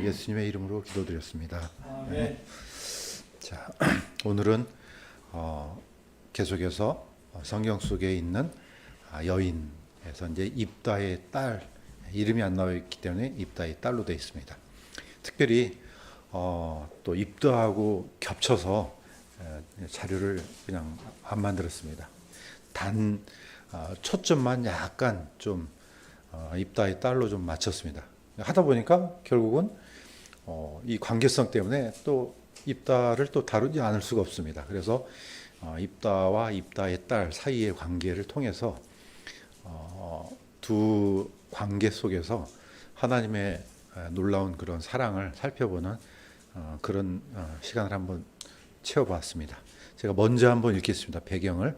예수님의 이름으로 기도드렸습니다. 네. 자, 오늘은 계속해서 성경 속에 있는 여인에서 이제 입다의 딸, 이름이 안 나와 있기 때문에 입다의 딸로 되어 있습니다. 특별히 또 입다하고 겹쳐서 자료를 그냥 안 만들었습니다. 단 초점만 약간 좀 입다의 딸로 좀 맞췄습니다. 하다 보니까 결국은 이 관계성 때문에 또 입다를 또 다루지 않을 수가 없습니다. 그래서 입다와 입다의 딸 사이의 관계를 통해서 두 관계 속에서 하나님의 놀라운 그런 사랑을 살펴보는 그런 시간을 한번 채워봤습니다. 제가 먼저 한번 읽겠습니다. 배경을.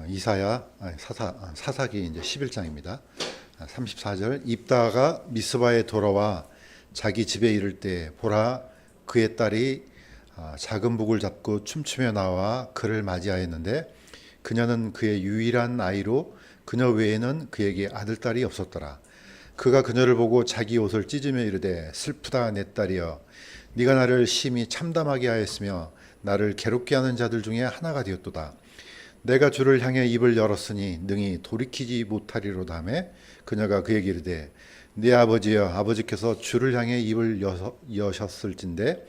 이사야 사사기 이제 11장입니다. 34절. 입다가 미스바에 돌아와 자기 집에 이를 때 보라 그의 딸이 작은 북을 잡고 춤추며 나와 그를 맞이하였는데 그녀는 그의 유일한 아이로 그녀 외에는 그에게 아들딸이 없었더라. 그가 그녀를 보고 자기 옷을 찢으며 이르되 슬프다 내 딸이여 네가 나를 심히 참담하게 하였으며 나를 괴롭게 하는 자들 중에 하나가 되었도다. 내가 주를 향해 입을 열었으니 능히 돌이키지 못하리로다 하며 그녀가 그에게 이르되 네 아버지여 아버지께서 주를 향해 입을 여셨을진데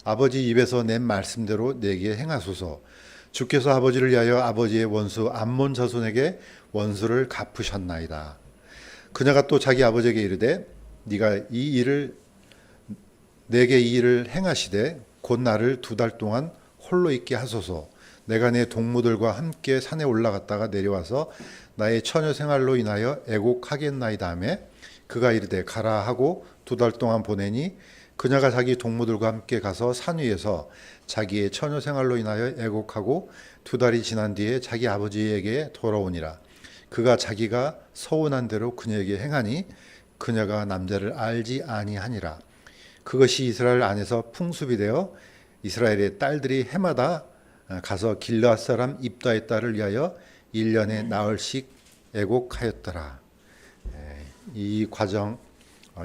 아버지 입에서 낸 말씀대로 내게 행하소서. 주께서 아버지를 위하여 아버지의 원수 암몬 자손에게 원수를 갚으셨나이다. 그녀가 또 자기 아버지에게 이르되 네가 내게 이 일을 행하시되 곧 나를 2달 동안 홀로 있게 하소서. 내가 내 동무들과 함께 산에 올라갔다가 내려와서 나의 처녀 생활로 인하여 애곡하겠나이다 하며 그가 이르되 가라 하고 2달 동안 보내니 그녀가 자기 동무들과 함께 가서 산 위에서 자기의 처녀 생활로 인하여 애곡하고 2달이 지난 뒤에 자기 아버지에게 돌아오니라. 그가 자기가 서운한 대로 그녀에게 행하니 그녀가 남자를 알지 아니하니라. 그것이 이스라엘 안에서 풍습이 되어 이스라엘의 딸들이 해마다 가서 길르앗 사람 입다의 딸을 위하여 1년에 나흘씩 애곡하였더라. 이 과정,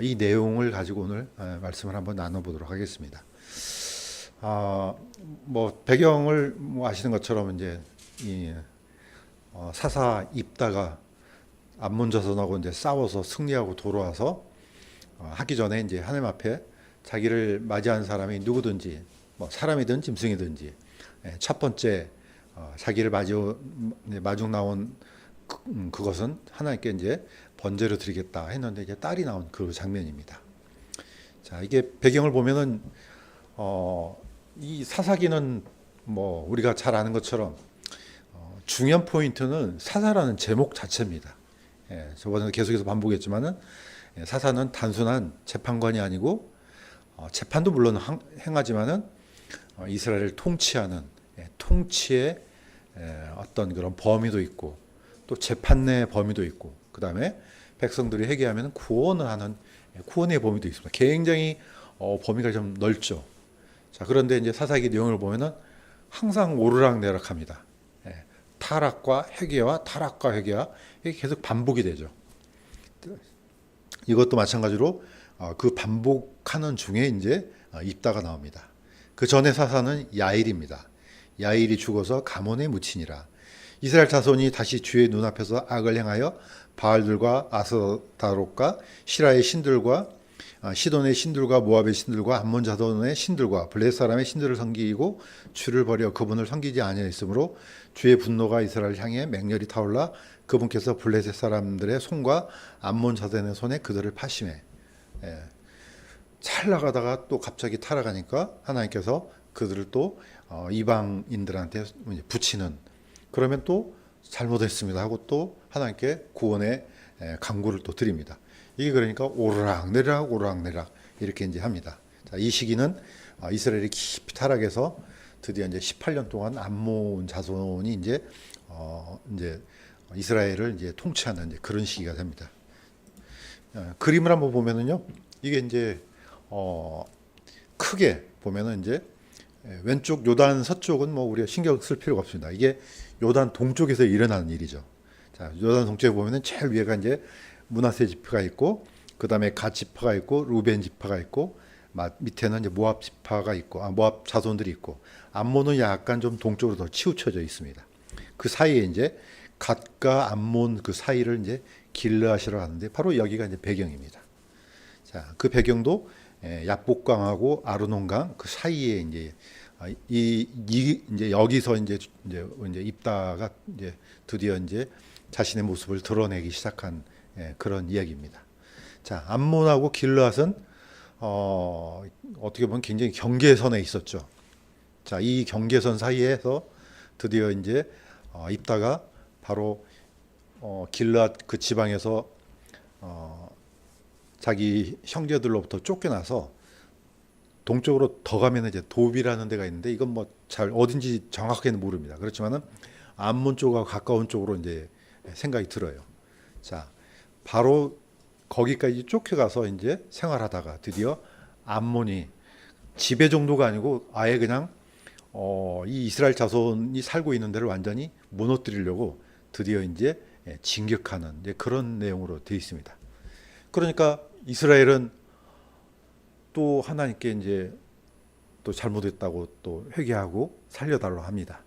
이 내용을 가지고 오늘 말씀을 한번 나눠보도록 하겠습니다. 뭐 배경을 뭐 아시는 것처럼 이제 이 사사 입다가 암몬 자손하고 이제 싸워서 승리하고 돌아와서 하기 전에 이제 하나님 앞에 자기를 맞이한 사람이 누구든지 뭐 사람이든 짐승이든지 첫 번째 자기를 마중 나온 그것은 하나님께 이제 번제로 드리겠다 했는데 이제 딸이 나온 그 장면입니다. 자, 이게 배경을 보면은 이 사사기는 뭐 우리가 잘 아는 것처럼 중요한 포인트는 사사라는 제목 자체입니다. 저번에 계속해서 반복했지만은 사사는 단순한 재판관이 아니고 재판도 물론 행하지만은 이스라엘을 통치하는 통치의 어떤 그런 범위도 있고 또 재판 내 범위도 있고 그 다음에 백성들이 회개하면 구원을 하는 구원의 범위도 있습니다. 굉장히 범위가 좀 넓죠. 자, 그런데 이제 사사기 내용을 보면은 항상 오르락내락합니다. 타락과 회개와 타락과 회개와 이게 계속 반복이 되죠. 이것도 마찬가지로 그 반복하는 중에 이제 입다가 나옵니다. 그 전에 사사는 야일입니다. 야일이 죽어서 가몬에 묻히니라. 이스라엘 자손이 다시 주의 눈앞에서 악을 행하여 바알들과 아스타롯과 시라의 신들과 시돈의 신들과 모압의 신들과 암몬 자손의 신들과 블레셋 사람의 신들을 섬기고 주를 버려 그분을 섬기지 아니하였으므로 주의 분노가 이스라엘을 향해 맹렬히 타올라 그분께서 블레셋 사람들의 손과 암몬 자손의 손에 그들을 파심해. 잘 나가다가 또 갑자기 타락하니까 하나님께서 그들을 또 이방인들한테 붙이는, 그러면 또 잘못했습니다 하고 또 하나님께 구원의 간구를 또 드립니다. 이게 그러니까 오르락내리락 오르락내리락 이렇게 이제 합니다. 자, 이 시기는 이스라엘이 깊이 타락해서 드디어 이제 18년 동안 암몬 자손이 이제 이스라엘을 이제 통치하는 이제 그런 시기가 됩니다. 그림을 한번 보면은요, 이게 이제 크게 보면은 이제 왼쪽 요단 서쪽은 뭐 우리가 신경 쓸 필요가 없습니다. 이게 요단 동쪽에서 일어나는 일이죠. 자, 요단 동쪽에 보면은 제일 위에가 이제 므낫세 지파가 있고, 그 다음에 갓 지파가 있고, 루벤 지파가 있고, 밑에는 이제 모압 지파가 있고, 모압 자손들이 있고, 암몬은 약간 좀 동쪽으로 더 치우쳐져 있습니다. 그 사이에 이제 갓과 암몬 그 사이를 이제 길르앗이라고 하는데, 바로 여기가 이제 배경입니다. 자, 그 배경도 야복강하고 아르논강 그 사이에 이제 이제 여기서 이제 입다가 이제 드디어 이제 자신의 모습을 드러내기 시작한 그런 이야기입니다. 자, 암몬하고 길르앗은 어떻게 보면 굉장히 경계선에 있었죠. 자, 이 경계선 사이에서 드디어 이제 입다가 바로 길르앗 그 지방에서 자기 형제들로부터 쫓겨나서 동쪽으로 더 가면 이제 도비라는 데가 있는데, 이건 뭐 잘 어딘지 정확하게는 모릅니다. 그렇지만은 암몬 쪽하고 가까운 쪽으로 이제 생각이 들어요. 자, 바로 거기까지 쫓겨가서 이제 생활하다가 드디어 암몬이 지배 정도가 아니고 아예 그냥 이 이스라엘 자손이 살고 있는 데를 완전히 무너뜨리려고 드디어 이제 진격하는 이제 그런 내용으로 되어 있습니다. 그러니까 이스라엘은 또 하나님께 이제 또 잘못했다고 또 회개하고 살려달라고 합니다.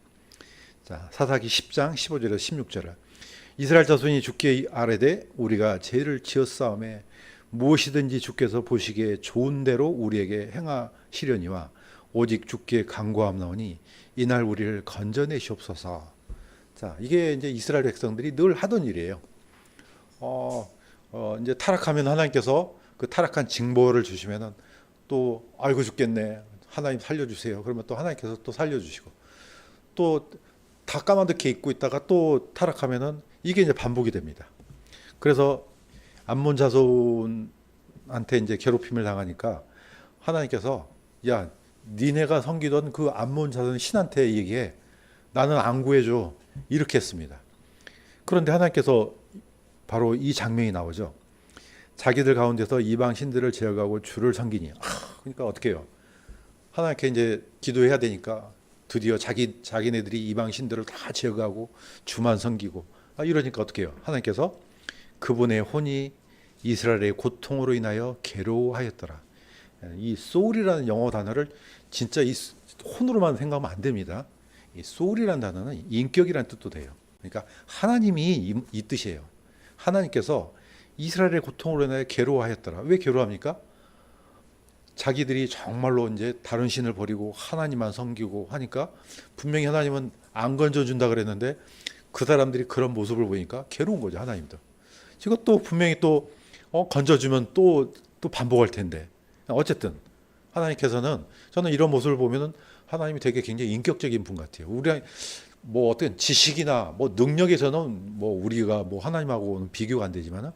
자, 사사기 10장 15절에서 16절을 이스라엘 자손이 주께 아뢰되 우리가 죄를 지었사오매 무엇이든지 주께서 보시기에 좋은 대로 우리에게 행하시려니와 오직 주께 간구하옵나오니 이날 우리를 건져내시옵소서. 자, 이게 이제 이스라엘 백성들이 늘 하던 일이에요. 이제 타락하면 하나님께서 그 타락한 징벌을 주시면은 또 아이고 죽겠네, 하나님 살려주세요. 그러면 또 하나님께서 또 살려주시고, 또 다 까마득해 있고 있다가 또 타락하면은 이게 이제 반복이 됩니다. 그래서 암몬 자손한테 이제 괴롭힘을 당하니까 하나님께서 야, 니네가 섬기던 그 암몬 자손 신한테 얘기해, 나는 안 구해줘, 이렇게 했습니다. 그런데 하나님께서 바로 이 장면이 나오죠. 자기들 가운데서 이방 신들을 제어하고 주를 섬기니. 그러니까 어떻게 해요? 하나님께 이제 기도해야 되니까 드디어 자기네들이 이방 신들을 다 제어하고 주만 섬기고 이러니까 어떻게 해요? 하나님께서 그분의 혼이 이스라엘의 고통으로 인하여 괴로워하였더라. 이 soul이라는 영어 단어를 진짜 이 혼으로만 생각하면 안 됩니다. 이 soul이라는 단어는 인격이라는 뜻도 돼요. 그러니까 하나님이 이 뜻이에요. 하나님께서 이스라엘의 고통으로 인하여 괴로워하였더라. 왜 괴로워합니까? 자기들이 정말로 이제 다른 신을 버리고 하나님만 섬기고 하니까 분명히 하나님은 안 건져준다 그랬는데 그 사람들이 그런 모습을 보니까 괴로운 거죠, 하나님도. 이것도 분명히 또 건져주면 또 반복할 텐데. 어쨌든 하나님께서는, 저는 이런 모습을 보면은 하나님이 되게 굉장히 인격적인 분 같아요. 우리 뭐 어떤 지식이나 뭐 능력에서는 뭐 우리가 뭐 하나님하고는 비교가 안 되지만은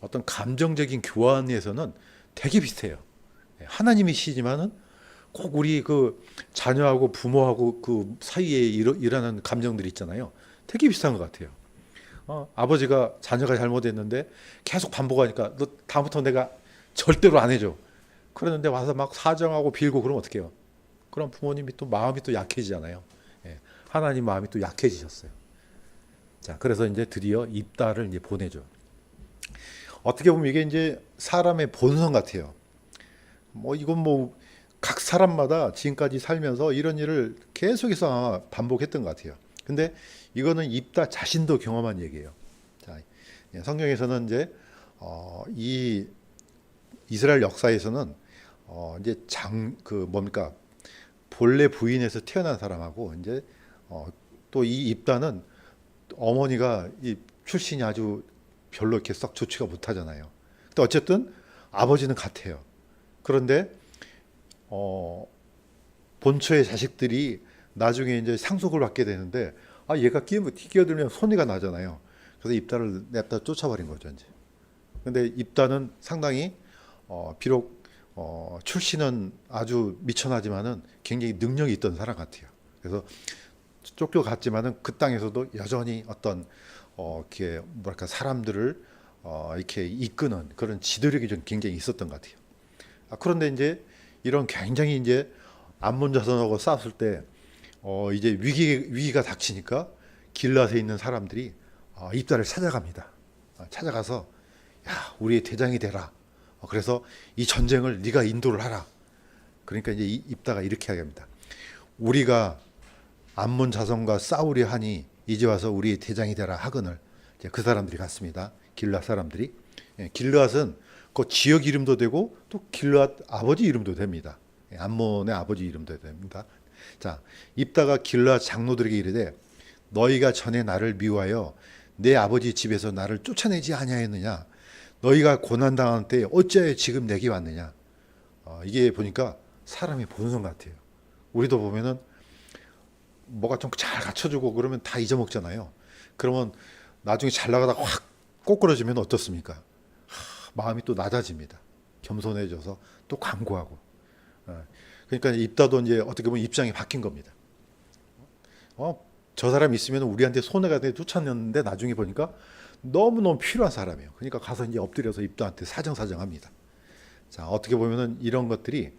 어떤 감정적인 교환에서는 되게 비슷해요. 하나님이시지만은 꼭 우리 그 자녀하고 부모하고 그 사이에 일어나는 감정들이 있잖아요. 되게 비슷한 것 같아요. 아버지가 자녀가 잘못했는데 계속 반복하니까 너 다음부터 내가 절대로 안 해줘. 그러는데 와서 막 사정하고 빌고 그러면 어떡해요? 그럼 부모님이 또 마음이 또 약해지잖아요. 하나님 마음이 또 약해지셨어요. 자, 그래서 이제 드디어 입다를 이제 보내죠. 어떻게 보면 이게 이제 사람의 본성 같아요. 뭐 이건 뭐 각 사람마다 지금까지 살면서 이런 일을 계속해서 아마 반복했던 것 같아요. 근데 이거는 입다 자신도 경험한 얘기예요. 자, 성경에서는 이제 이 이스라엘 역사에서는 이제 그 뭡니까, 본래 부인에서 태어난 사람하고 이제 또 이 입다는 어머니가 이 출신이 아주 별로 이렇게 썩 좋지가 못하잖아요. 근데 어쨌든 아버지는 같아요. 그런데 본처의 자식들이 나중에 이제 상속을 받게 되는데 얘가 끼어들면 손해가 나잖아요. 그래서 입다를 냅다 쫓아버린 거죠 이제. 근데 입다는 상당히 비록 출신은 아주 미천하지만은 굉장히 능력이 있던 사람 같아요. 그래서 쫓겨갔지만은 그 땅에서도 여전히 어떤 이렇게 뭐랄까 사람들을 이렇게 이끄는 그런 지도력이 좀 굉장히 있었던 것 같아요. 그런데 이제 이런 굉장히 이제 암몬 자손하고 싸웠을 때 이제 위기가 닥치니까 길앗에 있는 사람들이 입다를 찾아갑니다. 찾아가서 야, 우리의 대장이 되라. 그래서 이 전쟁을 네가 인도를 하라. 그러니까 이제 입다가 이렇게 하랍니다. 우리가 암몬 자손과 싸우려 하니 이제 와서 우리의 대장이 되라 하거늘. 이제 그 사람들이 갔습니다. 길르앗 사람들이. 예, 길르앗은 그 지역 이름도 되고 또 길르앗 아버지 이름도 됩니다. 예, 암몬의 아버지 이름도 됩니다. 자, 입다가 길르앗 장로들에게 이르되 너희가 전에 나를 미워하여 내 아버지 집에서 나를 쫓아내지 아니하였느냐? 너희가 고난 당한 때 어찌하여 지금 내게 왔느냐? 이게 보니까 사람의 본성 같아요. 우리도 보면은 뭐가 좀 잘 갖춰주고 그러면 다 잊어먹잖아요. 그러면 나중에 잘 나가다가 확 꼬꾸라지면 어떻습니까? 마음이 또 낮아집니다. 겸손해져서 또 간구하고. 그러니까 입다도 이제 어떻게 보면 입장이 바뀐 겁니다. 저 사람 있으면 우리한테 손해가 돼 쫓아냈는데 나중에 보니까 너무너무 필요한 사람이에요. 그러니까 가서 이제 엎드려서 입다한테 사정사정합니다. 자, 어떻게 보면은 이런 것들이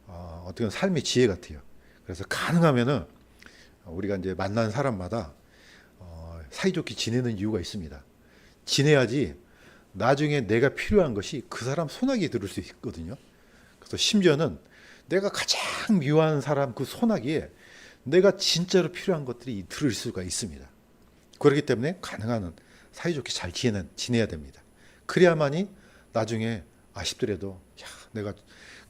어떻게 보면 삶의 지혜 같아요. 그래서 가능하면은 우리가 이제 만난 사람마다 사이좋게 지내는 이유가 있습니다. 지내야지 나중에 내가 필요한 것이 그 사람 소나기에 들을 수 있거든요. 그래서 심지어는 내가 가장 미워하는 사람 그 소나기에 내가 진짜로 필요한 것들이 들을 수가 있습니다. 그렇기 때문에 가능한 한 사이좋게 잘 지내야 됩니다. 그래야만이 나중에 아쉽더라도 야, 내가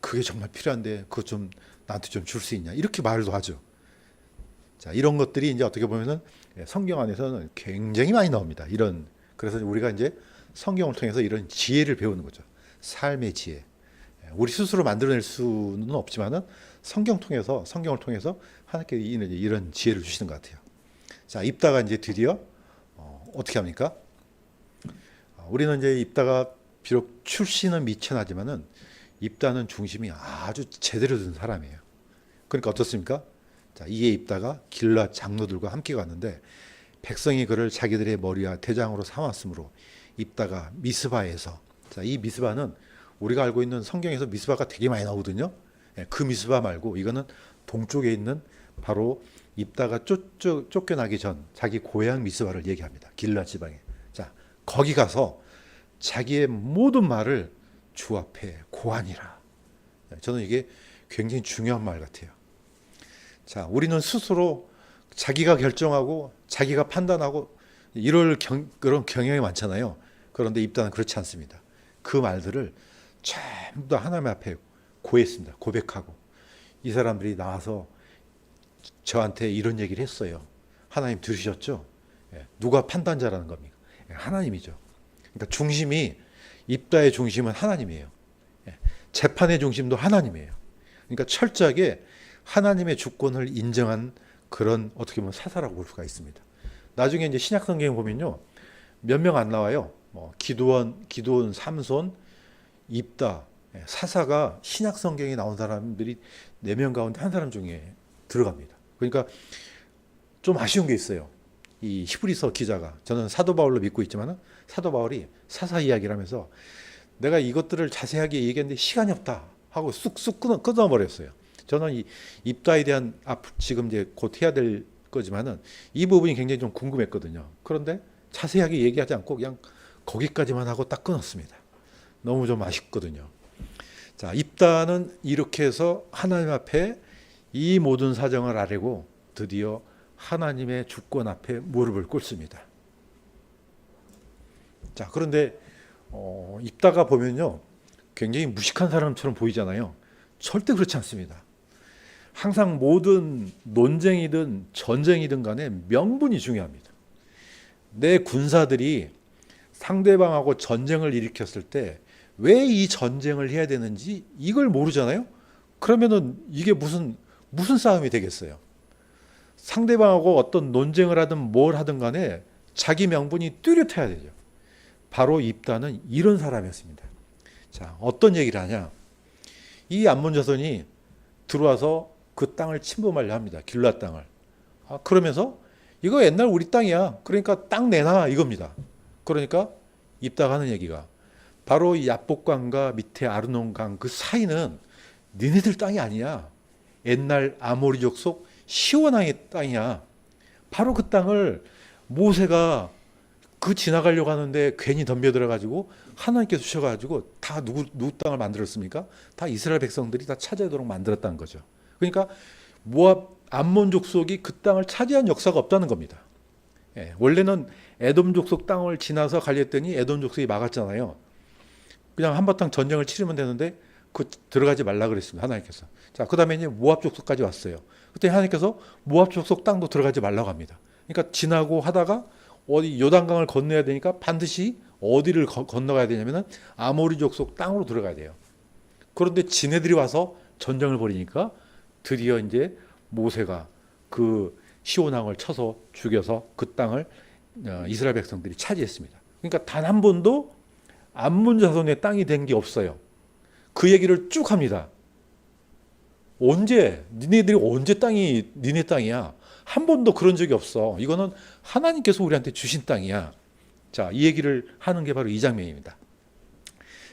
그게 정말 필요한데 그거 좀 나한테 좀 줄 수 있냐 이렇게 말도 하죠. 자, 이런 것들이 이제 어떻게 보면은 성경 안에서는 굉장히 많이 나옵니다. 그래서 우리가 이제 성경을 통해서 이런 지혜를 배우는 거죠. 삶의 지혜. 우리 스스로 만들어낼 수는 없지만은 성경을 통해서 하나님께 이런 지혜를 주시는 것 같아요. 자, 입다가 이제 드디어 어떻게 합니까? 우리는 이제 입다가 비록 출신은 미천하지만은 입다는 중심이 아주 제대로 된 사람이에요. 그러니까 어떻습니까? 자, 이에 입다가 길르앗 장로들과 함께 갔는데 백성이 그를 자기들의 머리와 대장으로 삼았으므로 입다가 미스바에서, 자, 이 미스바는 우리가 알고 있는 성경에서 미스바가 되게 많이 나오거든요. 그 미스바 말고 이거는 동쪽에 있는 바로 입다가 쫓겨나기 전 자기 고향 미스바를 얘기합니다. 길르앗 지방에. 자, 거기 가서 자기의 모든 말을 주 앞에 고하니라. 저는 이게 굉장히 중요한 말 같아요. 자, 우리는 스스로 자기가 결정하고 자기가 판단하고 그런 경향이 많잖아요. 그런데 입다는 그렇지 않습니다. 그 말들을 전부 다 하나님 앞에 고했습니다. 고백하고 이 사람들이 나와서 저한테 이런 얘기를 했어요. 하나님 들으셨죠? 누가 판단자라는 겁니까? 하나님이죠. 그러니까 중심이 입다의 중심은 하나님이에요. 재판의 중심도 하나님이에요. 그러니까 철저하게 하나님의 주권을 인정한 그런 어떻게 보면 사사라고 볼 수가 있습니다. 나중에 이제 신약 성경에 보면요, 몇 명 안 나와요. 기드온, 삼손, 입다, 사사가 신약 성경에 나온 사람들이 4명 가운데 한 사람 중에 들어갑니다. 그러니까 좀 아쉬운 게 있어요. 이 히브리서 기자가, 저는 사도 바울로 믿고 있지만 사도 바울이 사사 이야기를 하면서 내가 이것들을 자세하게 얘기했는데 시간이 없다 하고 쑥쑥 끊어버렸어요. 저는 이 입다에 대한 지금 이제 곧 해야 될 거지만은 이 부분이 굉장히 좀 궁금했거든요. 그런데 자세하게 얘기하지 않고 그냥 거기까지만 하고 딱 끊었습니다. 너무 좀 아쉽거든요. 자, 입다는 이렇게 해서 하나님 앞에 이 모든 사정을 아뢰고 드디어 하나님의 주권 앞에 무릎을 꿇습니다. 자, 그런데 입다가 보면요, 굉장히 무식한 사람처럼 보이잖아요. 절대 그렇지 않습니다. 항상 모든 논쟁이든 전쟁이든 간에 명분이 중요합니다. 내 군사들이 상대방하고 전쟁을 일으켰을 때 왜 이 전쟁을 해야 되는지 이걸 모르잖아요. 그러면은 이게 무슨 싸움이 되겠어요. 상대방하고 어떤 논쟁을 하든 뭘 하든 간에 자기 명분이 뚜렷해야 되죠. 바로 입다는 이런 사람이었습니다. 자, 어떤 얘기를 하냐? 이 암몬 자손이 들어와서 그 땅을 침범하려 합니다. 길르앗 땅을. 그러면서 이거 옛날 우리 땅이야. 그러니까 땅 내놔 이겁니다. 그러니까 입다가 하는 얘기가 바로 이 야복강과 밑에 아르논강 그 사이는 니네들 땅이 아니야. 옛날 아모리 족속 시온왕의 땅이야. 바로 그 땅을 모세가 그 지나가려고 하는데 괜히 덤벼들어가지고 하나님께서 주셔가지고 다 누구 땅을 만들었습니까? 다 이스라엘 백성들이 다 차지하도록 만들었다는 거죠. 그러니까 모압 암몬 족속이 그 땅을 차지한 역사가 없다는 겁니다. 예, 원래는 에돔 족속 땅을 지나서 가려했더니 에돔 족속이 막았잖아요. 그냥 한바탕 전쟁을 치르면 되는데 그 들어가지 말라 그랬습니다. 하나님께서. 자, 그다음에 이제 모압 족속까지 왔어요. 그때 하나님께서 모압 족속 땅도 들어가지 말라고 합니다. 그러니까 지나고 하다가 어디 요단강을 건너야 되니까 반드시 어디를 건너가야 되냐면은 아모리 족속 땅으로 들어가야 돼요. 그런데 지네들이 와서 전쟁을 벌이니까 드디어 이제 모세가 그 시온왕을 쳐서 죽여서 그 땅을 이스라엘 백성들이 차지했습니다. 그러니까 단 한 번도 암몬 자손의 땅이 된 게 없어요. 그 얘기를 쭉 합니다. 언제 니네들이 언제 땅이 니네 땅이야? 한 번도 그런 적이 없어. 이거는 하나님께서 우리한테 주신 땅이야. 자, 이 얘기를 하는 게 바로 이 장면입니다.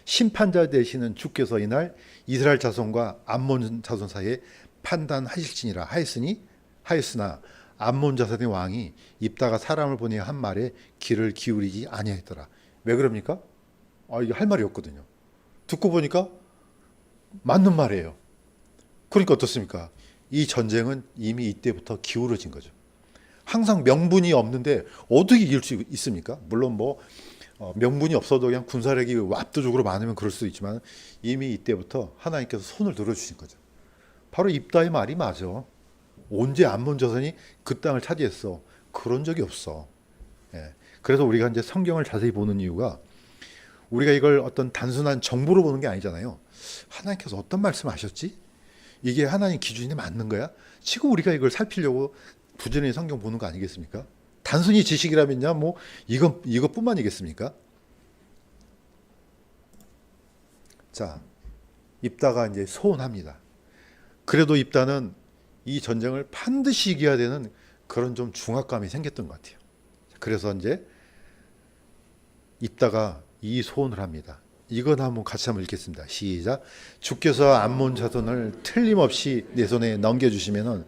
심판자 되시는 주께서 이날 이스라엘 자손과 암몬 자손 사이에 판단하실지니라 하였으나 암몬 자손의 왕이 입다가 사람을 보내 한 말에 귀를 기울이지 아니하였더라. 왜 그럽니까? 이게 할 말이 없거든요. 듣고 보니까 맞는 말이에요. 그러니까 어떻습니까? 이 전쟁은 이미 이때부터 기울어진 거죠. 항상 명분이 없는데 어떻게 이길 수 있습니까? 물론 명분이 없어도 그냥 군사력이 압도적으로 많으면 그럴 수도 있지만 이미 이때부터 하나님께서 손을 들어주신 거죠. 바로 입다의 말이 맞아. 언제 암몬 자손이 그 땅을 차지했어? 그런 적이 없어. 예. 그래서 우리가 이제 성경을 자세히 보는 이유가 우리가 이걸 어떤 단순한 정보로 보는 게 아니잖아요. 하나님께서 어떤 말씀하셨지? 이게 하나님 기준이 맞는 거야? 지금 우리가 이걸 살피려고 부지런히 성경 보는 거 아니겠습니까? 단순히 지식이라면야 이것뿐만이겠습니까? 자, 입다가 이제 소원합니다. 그래도 입다는 이 전쟁을 반드시 이겨야 되는 그런 좀 중압감이 생겼던 것 같아요. 그래서 이제 입다가 이 소원을 합니다. 이건 같이 한번 읽겠습니다. 시작. 주께서 암몬 자손을 틀림없이 내 손에 넘겨주시면은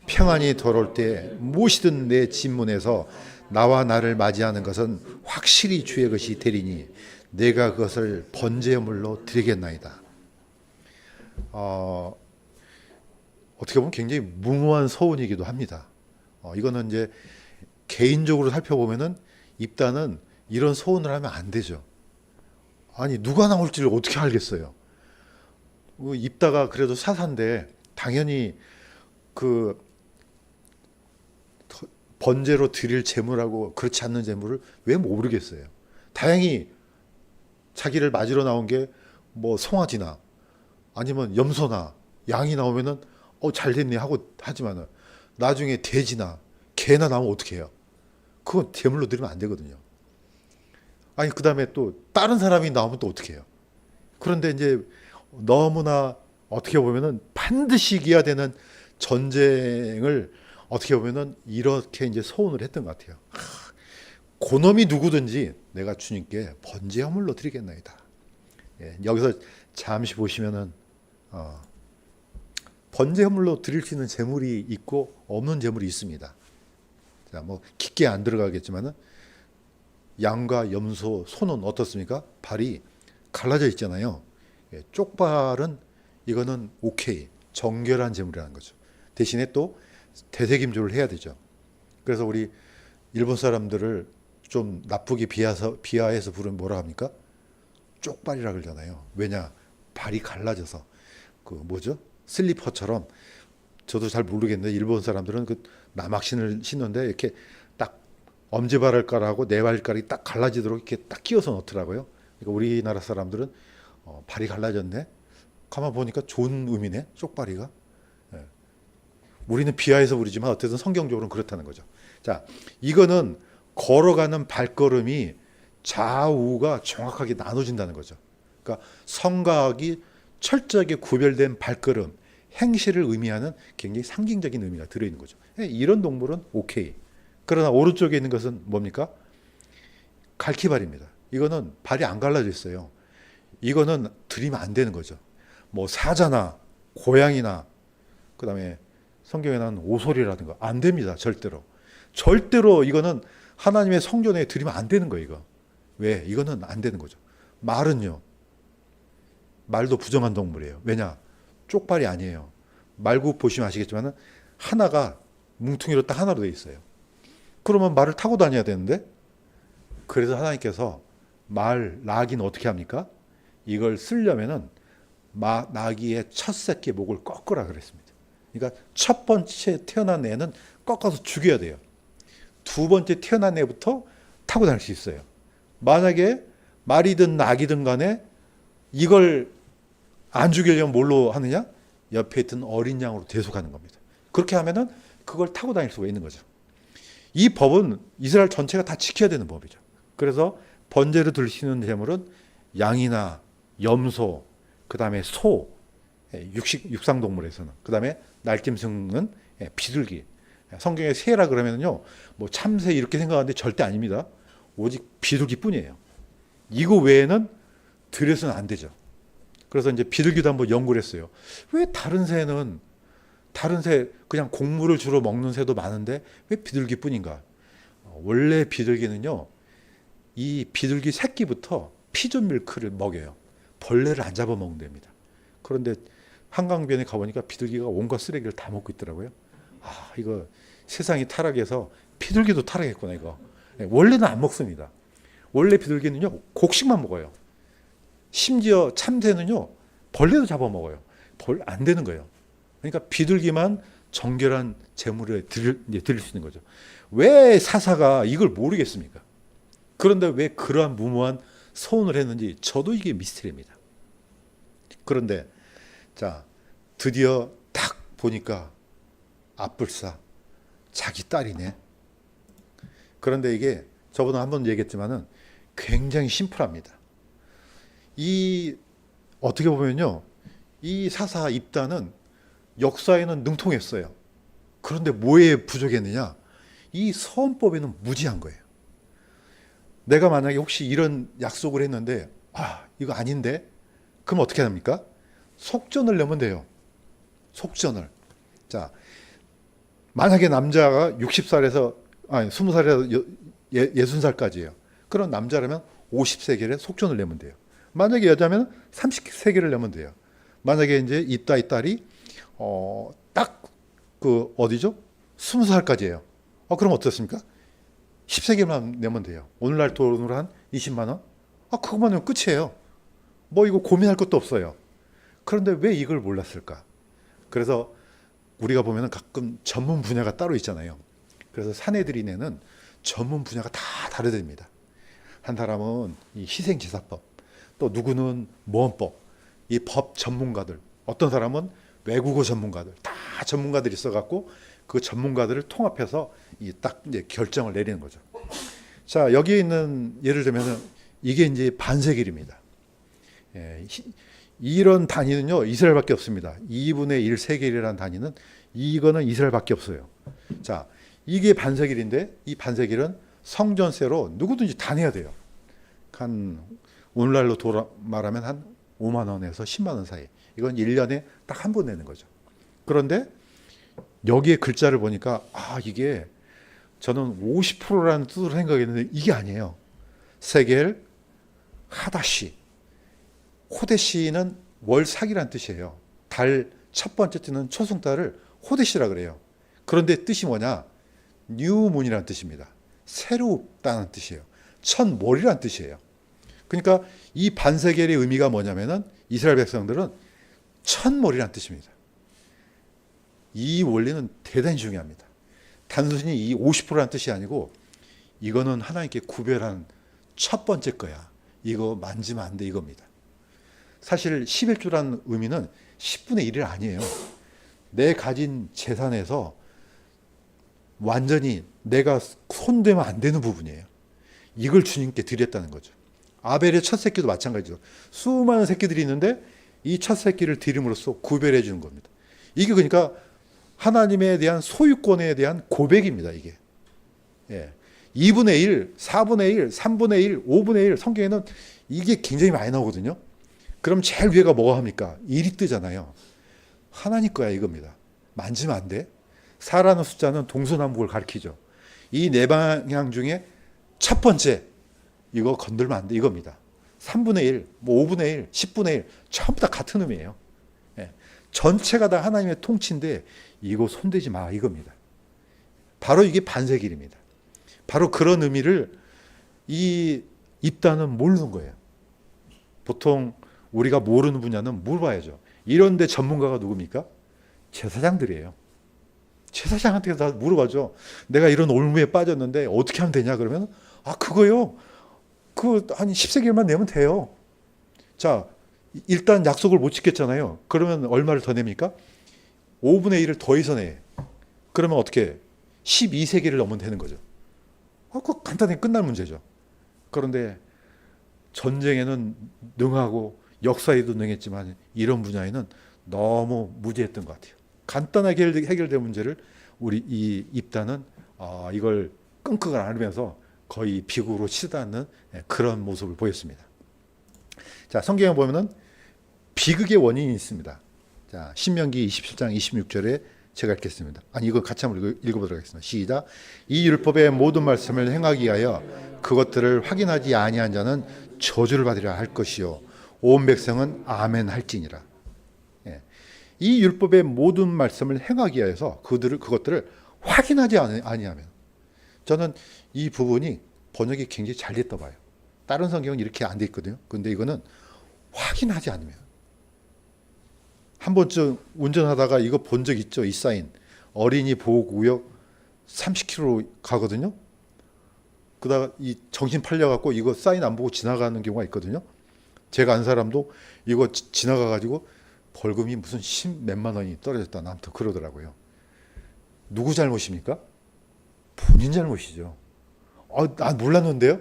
평안이 돌아올 때 무엇이든 내 진문에서 나와 나를 맞이하는 것은 확실히 주의 것이 되리니 내가 그것을 번제물로 드리겠나이다. 어떻게 보면 굉장히 무모한 소원이기도 합니다. 이거는 이제 개인적으로 살펴보면은 입다는 이런 소원을 하면 안 되죠. 아니 누가 나올지를 어떻게 알겠어요? 입다가 그래도 사사인데 당연히 그 번제로 드릴 제물하고 그렇지 않는 제물을 왜 모르겠어요? 다행히 자기를 맞으러 나온 게 송아지나 아니면 염소나 양이 나오면은 잘 됐네 하고 하지만은 나중에 돼지나 개나 나오면 어떻게 해요? 그건 제물로 드리면 안 되거든요. 아니 그 다음에 또 다른 사람이 나오면 또 어떻게 해요? 그런데 이제 너무나 어떻게 보면은 반드시 이겨야 되는 전쟁을 어떻게 보면은 이렇게 이제 소원을 했던 것 같아요. 고놈이 누구든지 내가 주님께 번제물로 드리겠나이다. 예, 여기서 잠시 보시면은 번제물로 드릴 수 있는 제물이 있고 없는 제물이 있습니다. 자, 깊게 안 들어가겠지만은 양과 염소, 소는 어떻습니까? 발이 갈라져 있잖아요. 예, 쪽발은 이거는 오케이, 정결한 제물이라는 거죠. 대신에 또 대세김조를 해야 되죠. 그래서 우리 일본 사람들을 좀 나쁘게 비하해서 부르면 뭐라 합니까? 쪽발이라 그러잖아요. 왜냐? 발이 갈라져서 슬리퍼처럼 저도 잘 모르겠는데 일본 사람들은 그 남학신을 신는데 이렇게 딱 엄지발가락하고 네 발가락이 딱 갈라지도록 이렇게 딱 끼워서 넣더라고요. 그러니까 우리나라 사람들은 발이 갈라졌네. 가만 보니까 좋은 의미네. 쪽발이가. 예. 우리는 비하해서 부르지만 어쨌든 성경적으로는 그렇다는 거죠. 자, 이거는 걸어가는 발걸음이 좌우가 정확하게 나눠진다는 거죠. 그러니까 성각이 철저하게 구별된 발걸음, 행실을 의미하는 굉장히 상징적인 의미가 들어있는 거죠. 이런 동물은 오케이. 그러나 오른쪽에 있는 것은 뭡니까? 갈퀴발입니다. 이거는 발이 안 갈라져 있어요. 이거는 들이면 안 되는 거죠. 사자나 고양이나 그다음에 성경에 나온 오소리라든가 안 됩니다. 절대로. 절대로 이거는 하나님의 성전에 드리면 안 되는 거예요, 이거. 왜? 이거는 안 되는 거죠. 말은요. 말도 부정한 동물이에요. 왜냐? 쪽발이 아니에요. 말굽 보시면 아시겠지만 하나가 뭉퉁이로 딱 하나로 돼 있어요. 그러면 말을 타고 다녀야 되는데, 그래서 하나님께서 나귀는 어떻게 합니까? 이걸 쓰려면은 나귀의 첫 새끼 목을 꺾으라 그랬습니다. 그러니까 첫 번째 태어난 애는 꺾어서 죽여야 돼요. 두 번째 태어난 애부터 타고 다닐 수 있어요. 만약에 말이든 낙이든 간에 이걸 안 죽이려면 뭘로 하느냐? 옆에 있던 어린 양으로 대속하는 겁니다. 그렇게 하면은 그걸 타고 다닐 수가 있는 거죠. 이 법은 이스라엘 전체가 다 지켜야 되는 법이죠. 그래서 번제로 드리시는 제물은 양이나 염소, 그 다음에 소, 육상동물에서는, 그 다음에 날짐승은 비둘기. 성경에 새라 그러면요, 뭐 참새 이렇게 생각하는데 절대 아닙니다. 오직 비둘기뿐이에요. 이거 외에는 드려서는 안 되죠. 그래서 이제 비둘기도 한번 연구를 했어요. 왜 다른 새 그냥 곡물을 주로 먹는 새도 많은데 왜 비둘기뿐인가? 원래 비둘기는요, 이 비둘기 새끼부터 피존 밀크를 먹여요. 벌레를 안 잡아먹는답니다. 그런데 한강변에 가보니까 비둘기가 온갖 쓰레기를 다 먹고 있더라고요. 아, 이거 세상이 타락해서 비둘기도 타락했구나, 이거. 원래는 안 먹습니다. 원래 비둘기는요, 곡식만 먹어요. 심지어 참새는요, 벌레도 잡아먹어요. 안 되는 거예요. 그러니까 비둘기만 정결한 제물을 드릴 수 있는 거죠. 왜 사사가 이걸 모르겠습니까? 그런데 왜 그러한 무모한 서운을 했는지 저도 이게 미스터리입니다. 그런데 자, 드디어 딱 보니까 앞불사 자기 딸이네. 그런데 이게 저번에 한번 얘기했지만은 굉장히 심플합니다. 어떻게 보면요, 이 사사 입단은 역사에는 능통했어요. 그런데 뭐에 부족했느냐? 이 서원법에는 무지한 거예요. 내가 만약에 혹시 이런 약속을 했는데 이거 아닌데? 그럼 어떻게 합니까? 속전을 내면 돼요. 속전을. 자, 만약에 남자가 60살에서 20살에서 60살까지예요. 그런 남자라면 50세겔에 속전을 내면 돼요. 만약에 여자면 30세겔을 내면 돼요. 만약에 이제 이 딸이 딱 어디죠? 20살까지예요. 그럼 어떻습니까? 10세겔만 내면 돼요. 오늘날 돈으로 한 20만 원? 그것만 하면 끝이에요. 뭐 이거 고민할 것도 없어요. 그런데 왜 이걸 몰랐을까? 그래서 우리가 보면 가끔 전문 분야가 따로 있잖아요. 그래서 사내들이네는 전문 분야가 다 다르답니다. 한 사람은 이 희생제사법, 또 누구는 모헌법, 이 법 전문가들, 어떤 사람은 외국어 전문가들, 다 전문가들이 있어갖고 그 전문가들을 통합해서 딱 이제 결정을 내리는 거죠. 자, 여기에 있는 예를 들면은 이게 이제 반세겔입니다. 이런 단위는요, 이스라엘밖에 없습니다. 2분의 1 세겔이라는 단위는 이거는 이스라엘밖에 없어요. 자, 이게 반세겔인데 이 반세겔은 성전세로 누구든지 다 내야 돼요. 오늘날로 말하면 한 5만 원에서 10만 원 사이. 이건 1년에 딱 한 번 내는 거죠. 그런데 여기에 글자를 보니까 이게 저는 50%라는 뜻으로 생각했는데 이게 아니에요. 세겔 하다시. 호데시는 월삭이란 뜻이에요. 달 첫 번째 뜨는 초승달을 호데시라 그래요. 그런데 뜻이 뭐냐? 뉴문이라는 뜻입니다. 새롭다는 뜻이에요. 첫머리란 뜻이에요. 그러니까 이 반세겔의 의미가 뭐냐면은 이스라엘 백성들은 첫머리란 뜻입니다. 이 원리는 대단히 중요합니다. 단순히 이 50%라는 뜻이 아니고 이거는 하나님께 구별한 첫 번째 거야. 이거 만지면 안 돼, 이겁니다. 사실 11조라는 의미는 10분의 1이 아니에요. 내 가진 재산에서 완전히 내가 손대면 안 되는 부분이에요. 이걸 주님께 드렸다는 거죠. 아벨의 첫 새끼도 마찬가지죠. 수많은 새끼들이 있는데 이 첫 새끼를 드림으로써 구별해 주는 겁니다. 이게 그러니까 하나님에 대한 소유권에 대한 고백입니다. 이게 2분의 1, 4분의 1, 3분의 1, 5분의 1 성경에는 이게 굉장히 많이 나오거든요. 그럼 제일 위에가 뭐가 합니까? 1이 뜨잖아요. 하나님 거야 이겁니다. 만지면 안 돼. 4라는 숫자는 동서남북을 가리키죠. 이 네 방향 중에 첫 번째 이거 건들면 안 돼 이겁니다. 3분의 1, 뭐 5분의 1, 10분의 1 전부 다 같은 의미예요. 예. 전체가 다 하나님의 통치인데 이거 손대지 마 이겁니다. 바로 이게 반세길입니다. 바로 그런 의미를 이 입단은 모르는 거예요. 보통 우리가 모르는 분야는 물어봐야죠. 이런데 전문가가 누굽니까? 제사장들이에요. 제사장한테 다 물어봐죠. 내가 이런 올무에 빠졌는데 어떻게 하면 되냐 그러면 그거요. 그 한 10세겔만 내면 돼요. 자, 일단 약속을 못 지켰잖아요. 그러면 얼마를 더 냅니까? 5분의 1을 더해서 내. 그러면 어떻게 12세겔을 넘으면 되는 거죠. 그거 간단히 끝날 문제죠. 그런데 전쟁에는 능하고 역사에도 능했지만 이런 분야에는 너무 무지했던 것 같아요. 간단하게 해결된 문제를 우리 이 입단은 이걸 끙끙을 앓으면서 거의 비극으로 치닫는 그런 모습을 보였습니다. 자, 성경에 보면은 비극의 원인이 있습니다. 자, 신명기 27장 26절에 제가 읽겠습니다. 이거 같이 한번 읽어보도록 하겠습니다. 시작. 이 율법의 모든 말씀을 행하기 위하여 그것들을 확인하지 아니한 자는 저주를 받으려 할 것이요 온 백성은 아멘 할지니라. 예. 이 율법의 모든 말씀을 행하기 위하여서 그것들을 확인하지 아니하면, 저는 이 부분이 번역이 굉장히 잘 됐다 봐요. 다른 성경은 이렇게 안 돼 있거든요. 근데 이거는 확인하지 않으면. 한 번쯤 운전하다가 이거 본 적 있죠? 이 사인. 어린이 보호구역 30km 가거든요. 그러다가 이 정신 팔려갖고 이거 사인 안 보고 지나가는 경우가 있거든요. 제가 안 사람도 이거 지나가가지고 벌금이 무슨 10몇만 원이 떨어졌다. 아무튼 그러더라고요. 누구 잘못입니까? 본인 잘못이죠. 난 몰랐는데요?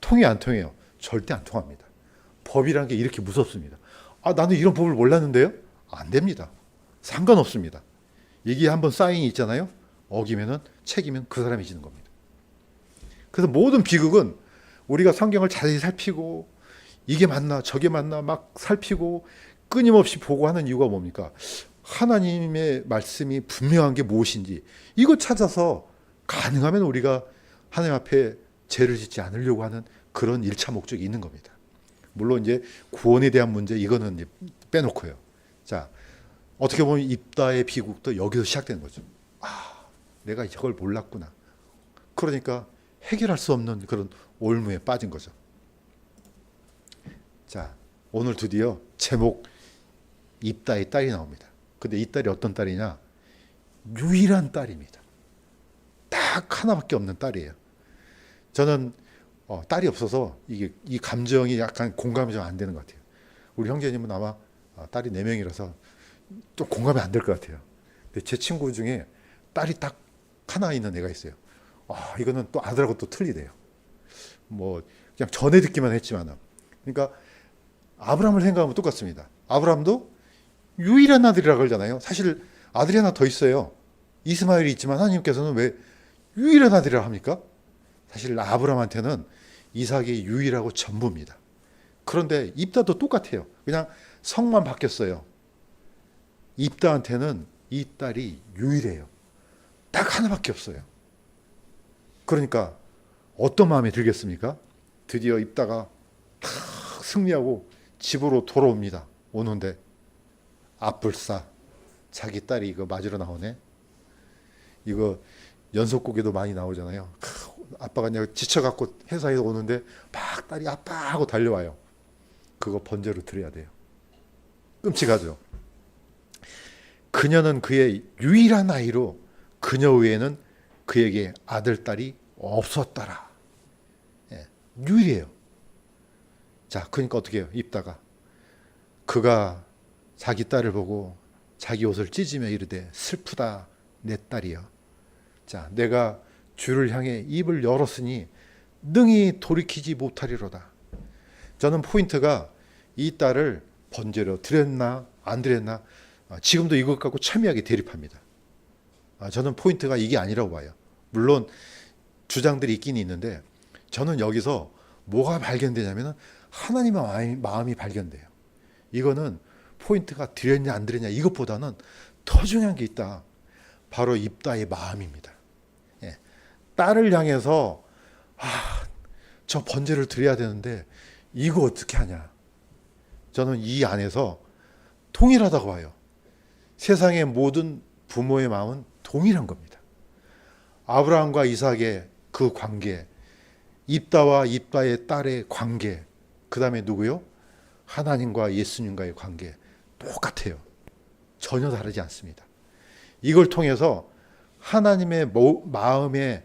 통해 안 통해요? 절대 안 통합니다. 법이라는 게 이렇게 무섭습니다. 나는 이런 법을 몰랐는데요? 안 됩니다. 상관없습니다. 이게 한번 사인이 있잖아요. 어기면은 책임은 그 사람이 지는 겁니다. 그래서 모든 비극은 우리가 성경을 자세히 살피고 이게 맞나 저게 맞나 막 살피고 끊임없이 보고 하는 이유가 뭡니까? 하나님의 말씀이 분명한 게 무엇인지 이거 찾아서 가능하면 우리가 하나님 앞에 죄를 짓지 않으려고 하는 그런 1차 목적이 있는 겁니다. 물론 이제 구원에 대한 문제 이거는 이제 빼놓고요. 자, 어떻게 보면 입다의 비극도 여기서 시작되는 거죠. 내가 이걸 몰랐구나. 그러니까 해결할 수 없는 그런 올무에 빠진 거죠. 자, 오늘 드디어 제목 입다의 딸이 나옵니다. 근데 이 딸이 어떤 딸이냐? 유일한 딸입니다. 딱 하나밖에 없는 딸이에요. 저는 딸이 없어서 이 감정이 약간 공감이 좀 안 되는 것 같아요. 우리 형제님은 아마 딸이 4명이라서 또 공감이 안 될 것 같아요. 근데 제 친구 중에 딸이 딱 하나 있는 애가 있어요. 이거는 또 아들하고 또 틀리대요. 뭐 그냥 전에 듣기만 했지만, 그러니까 아브라함을 생각하면 똑같습니다. 아브라함도 유일한 아들이라고 그러잖아요. 사실 아들이 하나 더 있어요. 이스마엘이 있지만 하나님께서는 왜 유일한 아들이라고 합니까? 사실 아브라함한테는 이삭이 유일하고 전부입니다. 그런데 입다도 똑같아요. 그냥 성만 바뀌었어요. 입다한테는 이 딸이 유일해요. 딱 하나밖에 없어요. 그러니까 어떤 마음이 들겠습니까? 드디어 입다가 탁 승리하고 집으로 돌아옵니다. 오는데 앞불싸 자기 딸이 이거 맞으러 나오네. 이거 연속곡에도 많이 나오잖아요. 아빠가 그냥 지쳐갖고 회사에서 오는데 막 딸이 아빠 하고 달려와요. 그거 번제로 드려야 돼요. 끔찍하죠. 그녀는 그의 유일한 아이로 그녀 외에는 그에게 아들, 딸이 없었더라. 유일해요. 자, 그러니까 어떻게 해요? 입다가 그가 자기 딸을 보고 자기 옷을 찢으며 이르되 슬프다 내 딸이여. 자, 내가 주를 향해 입을 열었으니 능히 돌이키지 못하리로다. 저는 포인트가 이 딸을 번제로 드렸나 안 드렸나, 지금도 이것 갖고 첨예하게 대립합니다. 저는 포인트가 이게 아니라고 봐요. 물론 주장들이 있긴 있는데 저는 여기서 뭐가 발견되냐면 하나님의 마음이 발견돼요. 이거는 포인트가 드렸냐 안 드렸냐 이것보다는 더 중요한 게 있다. 바로 입다의 마음입니다. 딸을 향해서 저 번제를 드려야 되는데 이거 어떻게 하냐. 저는 이 안에서 동일하다고 봐요. 세상의 모든 부모의 마음은 동일한 겁니다. 아브라함과 이삭의 그 관계, 입다와 입다의 딸의 관계, 그 다음에 누구요? 하나님과 예수님과의 관계 똑같아요. 전혀 다르지 않습니다. 이걸 통해서 하나님의 마음의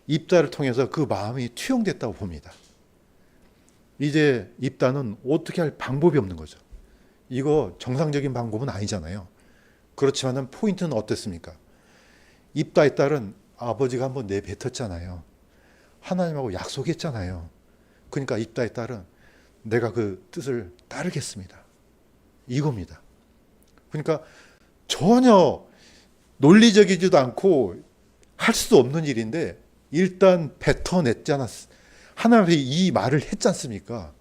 입다를 통해서 그 마음이 투영됐다고 봅니다. 이제 입다는 어떻게 할 방법이 없는 거죠. 이거 정상적인 방법은 아니잖아요. 그렇지만 포인트는 어땠습니까? 입다의 딸은 아버지가 한번 내뱉었잖아요. 하나님하고 약속했잖아요. 그러니까 입다의 딸은 내가 그 뜻을 따르겠습니다. 이겁니다. 그러니까 전혀 논리적이지도 않고 할 수도 없는 일인데 일단 뱉어냈지 않았습니까? 하나님이 이 말을 했지 않습니까?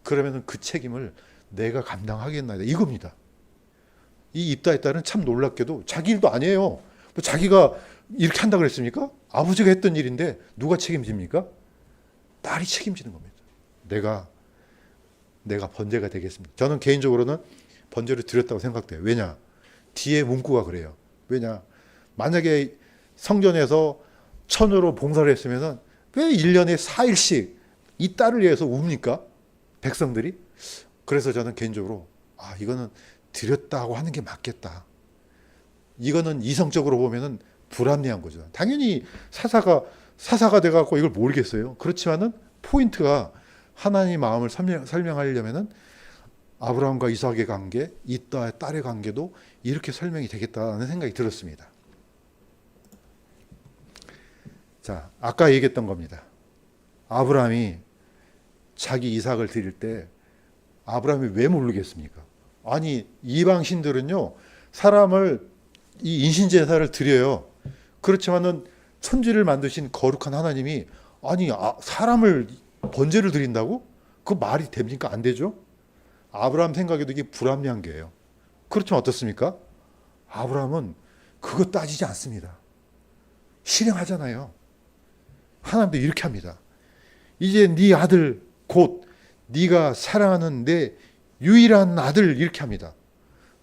그러면 그 책임을 내가 감당하겠나이다. 이겁니다. 이 입다의 딸은 참 놀랍게도 자기 일도 아니에요. 뭐 자기가 이렇게 한다 그랬습니까? 아버지가 했던 일인데 누가 책임집니까? 딸이 책임지는 겁니다. 내가 번제가 되겠습니다. 저는 개인적으로는 번제를 드렸다고 생각돼요. 왜냐? 뒤에 문구가 그래요. 왜냐? 만약에 성전에서 처녀로 봉사를 했으면 왜 1년에 4일씩 이 딸을 위해서 웁니까? 백성들이? 그래서 저는 개인적으로 이거는 드렸다고 하는 게 맞겠다. 이거는 이성적으로 보면은 불합리한 거죠. 당연히 사사가 돼갖고 이걸 모르겠어요. 그렇지만은 포인트가 하나님 마음을 설명하려면은 아브라함과 이삭의 관계, 이따의 딸의 관계도 이렇게 설명이 되겠다는 생각이 들었습니다. 자, 아까 얘기했던 겁니다. 아브라함이 자기 이삭을 드릴 때 아브라함이 왜 모르겠습니까? 아니, 이방 신들은요, 사람을 이 인신제사를 드려요. 그렇지만은 천지를 만드신 거룩한 하나님이 사람을 번제를 드린다고? 그 말이 됩니까? 안 되죠? 아브라함 생각에도 이게 불합리한 게예요. 그렇지만 어떻습니까? 아브라함은 그거 따지지 않습니다. 실행하잖아요. 하나님도 이렇게 합니다. 이제 네 아들 곧 네가 사랑하는 내 유일한 아들 이렇게 합니다.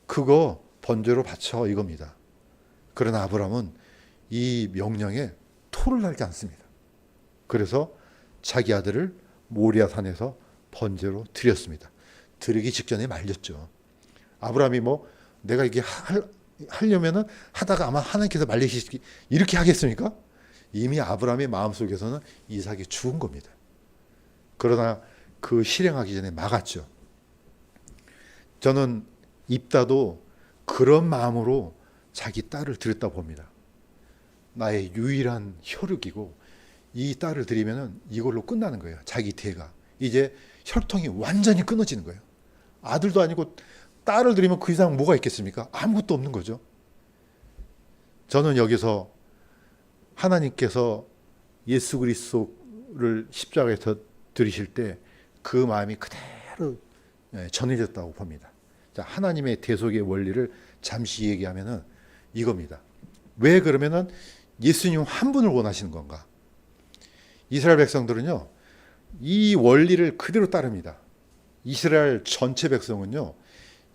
그거 번제로 바쳐 이겁니다. 그러나 아브라함은 이 명령에 토를 달지 않습니다. 그래서 자기 아들을 모리아 산에서 번제로 드렸습니다. 드리기 직전에 말렸죠. 아브라함이 내가 이게 하려면은 하다가 아마 하나님께서 말리시기 이렇게 하겠습니까? 이미 아브라함의 마음속에서는 이삭이 죽은 겁니다. 그러나 그 실행하기 전에 막았죠. 저는 입다도 그런 마음으로 자기 딸을 드렸다고 봅니다. 나의 유일한 혈육이고 이 딸을 드리면은 이걸로 끝나는 거예요. 자기 대가. 이제 혈통이 완전히 끊어지는 거예요. 아들도 아니고 딸을 드리면 그 이상 뭐가 있겠습니까? 아무것도 없는 거죠. 저는 여기서 하나님께서 예수 그리스도를 십자가에서 들이실 때 그 마음이 그대로 전해졌다고 봅니다. 자, 하나님의 대속의 원리를 잠시 얘기하면은 이겁니다. 왜 그러면은 예수님 한 분을 원하시는 건가? 이스라엘 백성들은요, 이 원리를 그대로 따릅니다. 이스라엘 전체 백성은요,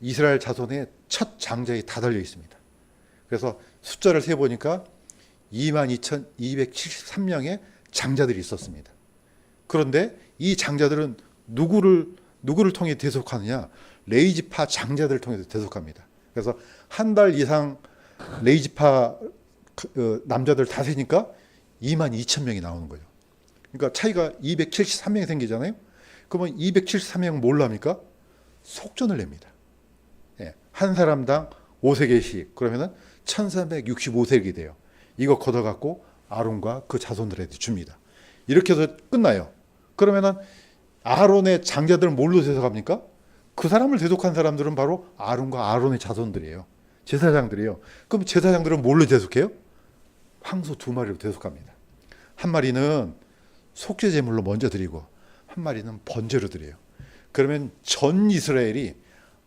이스라엘 자손의 첫 장자에 다 달려 있습니다. 그래서 숫자를 세보니까 22,273명의 장자들이 있었습니다. 그런데 이 장자들은 누구를 통해 대속하느냐? 레이지파 장자들을 통해서 대속합니다. 그래서 한 달 이상 레이지파 남자들 다 세니까 22,000명이 나오는 거예요. 그러니까 차이가 273명이 생기잖아요. 그러면 273명 뭘 합니까? 속전을 냅니다. 한 사람당 5세겔씩 그러면은 1365세겔이 돼요. 이거 걷어갖고 아론과 그 자손들한테 줍니다. 이렇게 해서 끝나요. 그러면은 아론의 장자들은 뭘로 대속합니까? 그 사람을 대속한 사람들은 바로 아론과 아론의 자손들이에요. 제사장들이에요. 그럼 제사장들은 뭘로 대속해요? 황소 2마리로 대속합니다. 한 마리는 속죄 제물로 먼저 드리고 한 마리는 번제로 드려요. 그러면 전 이스라엘이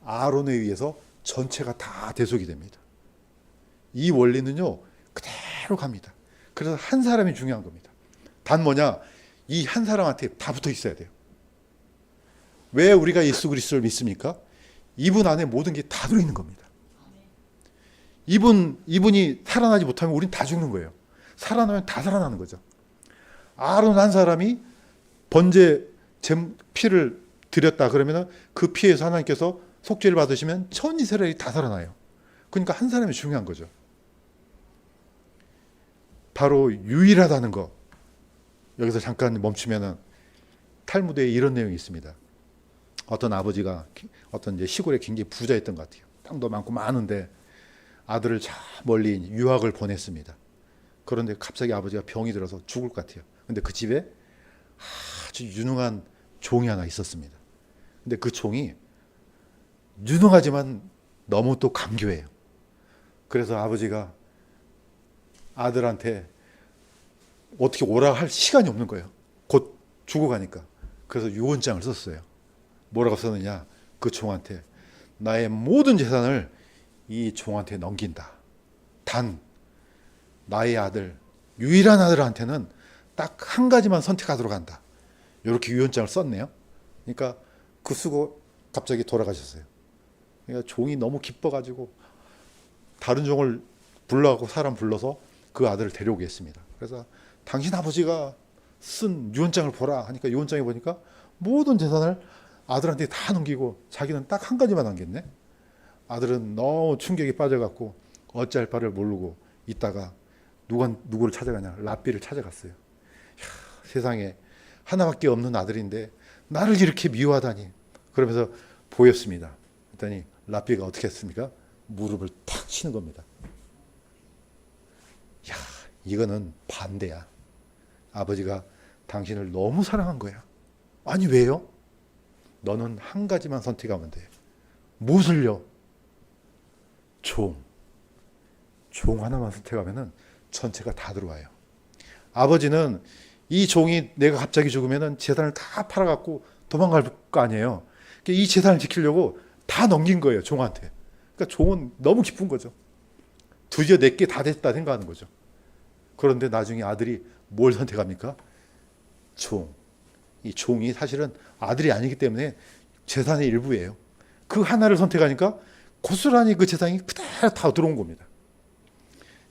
아론에 의해서 전체가 다 대속이 됩니다. 이 원리는요 그대로 갑니다. 그래서 한 사람이 중요한 겁니다. 단 뭐냐? 이 한 사람한테 다 붙어 있어야 돼요. 왜 우리가 예수 그리스도를 믿습니까? 이분 안에 모든 게 다 들어있는 겁니다. 이분이 살아나지 못하면 우린 다 죽는 거예요. 살아나면 다 살아나는 거죠. 아론 한 사람이 번제 피를 드렸다 그러면 그 피에서 하나님께서 속죄를 받으시면 전 이스라엘이 다 살아나요. 그러니까 한 사람이 중요한 거죠. 바로 유일하다는 거. 여기서 잠깐 멈추면은 탈무드에 이런 내용이 있습니다. 어떤 아버지가 어떤 이제 시골에 굉장히 부자였던 것 같아요. 땅도 많고 많은데 아들을 저 멀리 유학을 보냈습니다. 그런데 갑자기 아버지가 병이 들어서 죽을 것 같아요. 근데 그 집에 아주 유능한 종이 하나 있었습니다. 근데 그 종이 유능하지만 너무 또 강교해요. 그래서 아버지가 아들한테 어떻게 오라 할 시간이 없는 거예요. 곧 죽어가니까. 그래서 유언장을 썼어요. 뭐라고 썼느냐? 그 종한테 나의 모든 재산을 이 종한테 넘긴다. 단 나의 아들, 유일한 아들한테는 딱 한 가지만 선택하도록 한다. 이렇게 유언장을 썼네요. 그러니까 그 쓰고 갑자기 돌아가셨어요. 그러니까 종이 너무 기뻐가지고 다른 종을 불러가고 사람 불러서 그 아들을 데려오게 했습니다. 그래서 당신 아버지가 쓴 유언장을 보라 하니까 유언장에 보니까 모든 재산을 아들한테 다 넘기고 자기는 딱 한 가지만 남겼네. 아들은 너무 충격에 빠져갖고 어찌할 바를 모르고 있다가 누구를 찾아가냐? 랍비를 찾아갔어요. 세상에 하나밖에 없는 아들인데 나를 이렇게 미워하다니. 그러면서 보였습니다. 그랬더니 랍비가 어떻게 했습니까? 무릎을 탁 치는 겁니다. 야, 이거는 반대야. 아버지가 당신을 너무 사랑한 거야. 아니 왜요? 너는 한 가지만 선택하면 돼. 무엇을요? 종 하나만 선택하면은 전체가 다 들어와요. 아버지는 이 종이 내가 갑자기 죽으면은 재산을 다 팔아갖고 도망갈 거 아니에요. 이 재산을 지키려고 다 넘긴 거예요, 종한테. 그러니까 종은 너무 기쁜 거죠. 드디어 내게 다 됐다 생각하는 거죠. 그런데 나중에 아들이 뭘 선택합니까? 종. 이 종이 사실은 아들이 아니기 때문에 재산의 일부예요. 그 하나를 선택하니까 고스란히 그 재산이 그대로 다 들어온 겁니다.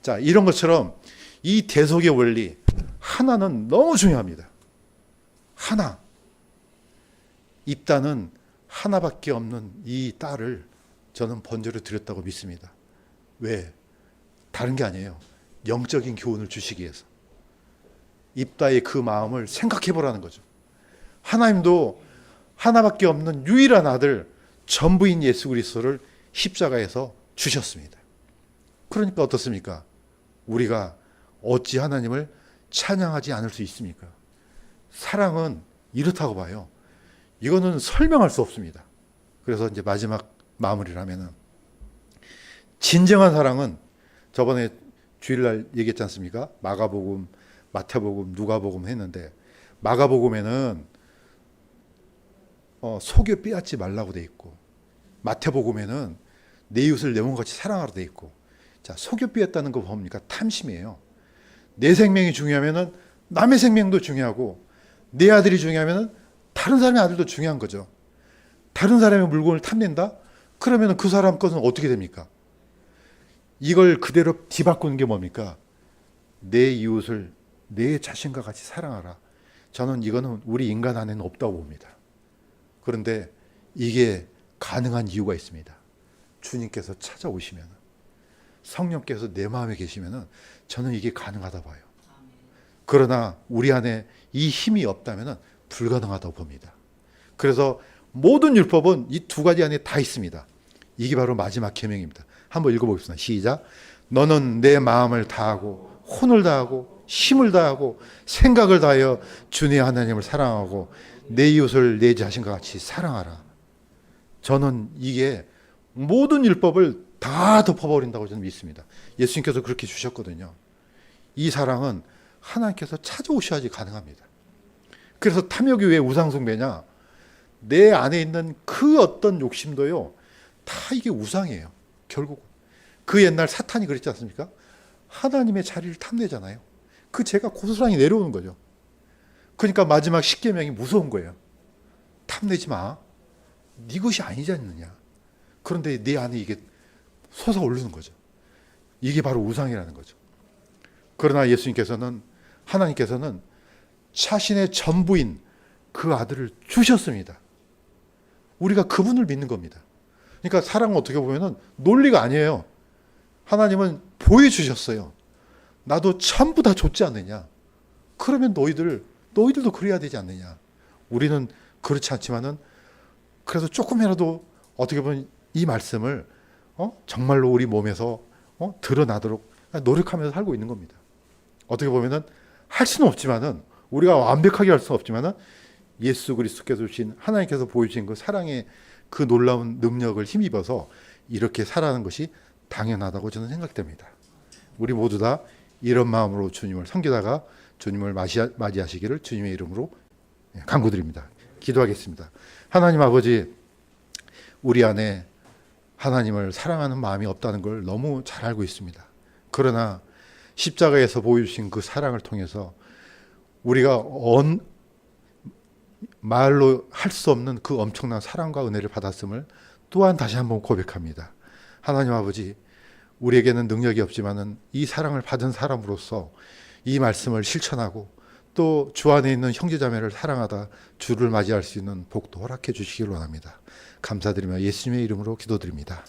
자, 이런 것처럼 이 대속의 원리 하나는 너무 중요합니다. 하나. 입다는 하나밖에 없는 이 딸을 저는 번제로 드렸다고 믿습니다. 왜? 다른 게 아니에요. 영적인 교훈을 주시기 위해서. 입다의 그 마음을 생각해 보라는 거죠. 하나님도 하나밖에 없는 유일한 아들 전부인 예수 그리스도를 십자가에서 주셨습니다. 그러니까 어떻습니까? 우리가 어찌 하나님을 찬양하지 않을 수 있습니까? 사랑은 이렇다고 봐요. 이거는 설명할 수 없습니다. 그래서 이제 마지막 마무리를 하면은 진정한 사랑은 저번에 주일날 얘기했지 않습니까? 마가복음, 마태복음, 누가복음 했는데 마가복음에는 속여 빼앗지 말라고 돼 있고 마태복음에는 내 이웃을 내 몸같이 사랑하라 돼 있고 자 속여 빼앗다는 거 뭡니까? 탐심이에요. 내 생명이 중요하면은 남의 생명도 중요하고 내 아들이 중요하면은 다른 사람의 아들도 중요한 거죠. 다른 사람의 물건을 탐낸다? 그러면 그 사람 것은 어떻게 됩니까? 이걸 그대로 뒤바꾸는 게 뭡니까? 내 이웃을 내 자신과 같이 사랑하라. 저는 이거는 우리 인간 안에는 없다고 봅니다. 그런데 이게 가능한 이유가 있습니다. 주님께서 찾아오시면 성령께서 내 마음에 계시면 저는 이게 가능하다 봐요. 그러나 우리 안에 이 힘이 없다면 불가능하다고 봅니다. 그래서 모든 율법은 이 두 가지 안에 다 있습니다. 이게 바로 마지막 계명입니다. 한번 읽어보겠습니다. 시작. 너는 내 마음을 다하고 혼을 다하고 힘을 다하고 생각을 다하여 주의 하나님을 사랑하고 내 이웃을 내 자신과 같이 사랑하라. 저는 이게 모든 율법을 다 덮어버린다고 저는 믿습니다. 예수님께서 그렇게 주셨거든요. 이 사랑은 하나님께서 찾아오셔야지 가능합니다. 그래서 탐욕이 왜 우상숭배냐? 내 안에 있는 그 어떤 욕심도요, 다 이게 우상이에요. 결국 그 옛날 사탄이 그랬지 않습니까? 하나님의 자리를 탐내잖아요. 그 죄가 고스란히 내려오는 거죠. 그러니까 마지막 십계명이 무서운 거예요. 탐내지 마. 네 것이 아니지 않느냐. 그런데 네 안에 이게 솟아오르는 거죠. 이게 바로 우상이라는 거죠. 그러나 예수님께서는, 하나님께서는 자신의 전부인 그 아들을 주셨습니다. 우리가 그분을 믿는 겁니다. 그러니까 사랑은 어떻게 보면은 논리가 아니에요. 하나님은 보여주셨어요. 나도 전부 다 줬지 않느냐. 그러면 너희들도 그래야 되지 않느냐. 우리는 그렇지 않지만은 그래도 조금이라도 어떻게 보면 이 말씀을 정말로 우리 몸에서 드러나도록 노력하면서 살고 있는 겁니다. 어떻게 보면은 할 수는 없지만은, 우리가 완벽하게 할 수는 없지만은 예수 그리스도께서 주신, 하나님께서 보여주신 그 사랑의 그 놀라운 능력을 힘입어서 이렇게 살아가는 것이 당연하다고 저는 생각됩니다. 우리 모두 다 이런 마음으로 주님을 섬기다가 주님을 맞이하시기를 주님의 이름으로 간구드립니다. 기도하겠습니다. 하나님 아버지, 우리 안에 하나님을 사랑하는 마음이 없다는 걸 너무 잘 알고 있습니다. 그러나 십자가에서 보여주신 그 사랑을 통해서 우리가 말로 할 수 없는 그 엄청난 사랑과 은혜를 받았음을 또한 다시 한번 고백합니다. 하나님 아버지, 우리에게는 능력이 없지만은 이 사랑을 받은 사람으로서 이 말씀을 실천하고 또 주 안에 있는 형제자매를 사랑하다 주를 맞이할 수 있는 복도 허락해 주시길 원합니다. 감사드리며 예수님의 이름으로 기도드립니다.